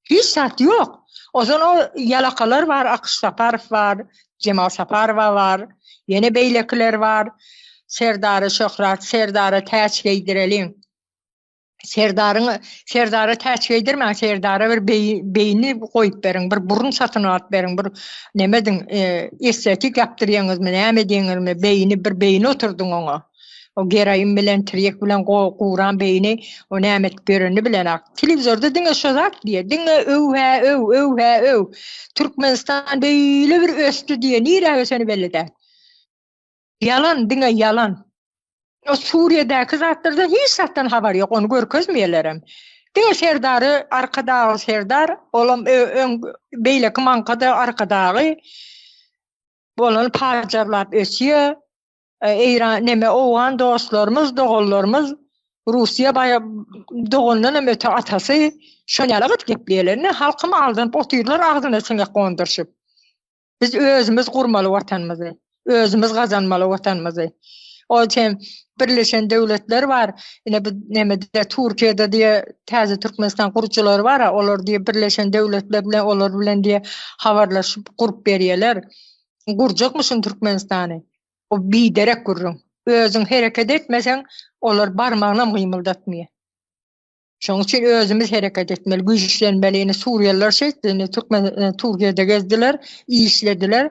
Hiç saat yok. O zaman o yalakalar var, Akış Saparov var, Cemal Saparova var, yeni beylekiler var. Serdarı Şöhrat, Serdarı täç geydirelim. Serdarı täç geydirmän, Serdarı bir beyni goýup beriň, bir burun satyn alıp beriň, bir nemedin estetik yapdyrýaňyzmy, näme diýeňizmi, beyni bir beyni oturduň oňa. O geraýym bilen, tiryek bilen guran beyni, o nämet bereni bilen ak. Telewizorda diňe şozak diýer, diňe öw. Türkmenistan beýle bir östü diýer, nire öseni belli de. Yalan, diňe yalan. O Suriye'deki zatlardan hiç zattan haber yok. Onu görkezmeýelerim. Diňe Serdarı arkadagy Serdar, olam beýle mankada arkadagy bolan pajarlap ösýär. İran neme oğan dostlarımız, dogallarımız Rusya baya dogalından öte atası şonyalık gepleýärler. Halkym aldyp otyrlar agzyna çyňa gondurşyp. Biz özümüz gurmaly watanymyzy, özümüz gazanmaly watanymyzy. O için Birleşen Devletler var. Yine bu nemede Türkiye'de diye täze Türkmenistan guruçylary var. Olar diye Birleşen Devletler bilen olar bilen diye habarlaşyp gurup berýärler. Gurjakmyşyn Türkmenistany? O biderek gurrun. Özüň hereket etmeseň, olar barmagynam gymyldatmaýar. Şoň üçin özümüz hereket etmeli, güýçlenmeli. Ine Suriýeliler şeýtdi, Türkiýede gezdiler, işlediler.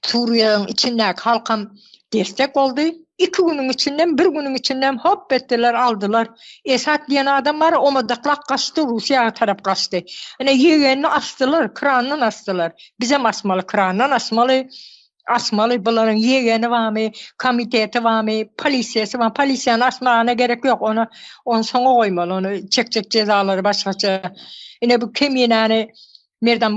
Suriýanyň içindäki halkam destek boldy. 2 günüň içinden, 1 günüň içinden hop etdiler, aldylar. Esat diýen adam bar, o modaklak kaçtı, Rusiýa tarap kaçtı. Ine ýegenini asdylar, krandan asdylar. Bizem asmaly, krandan asmaly. Asmaly bularyň ýegeni barmy, komiteti barmy, polisiýasy barmy, polisiýany asmagyna gerek ýok, onu soňa goýmaly, onu çek cezalary başgaça. Ine bu keminäni merdan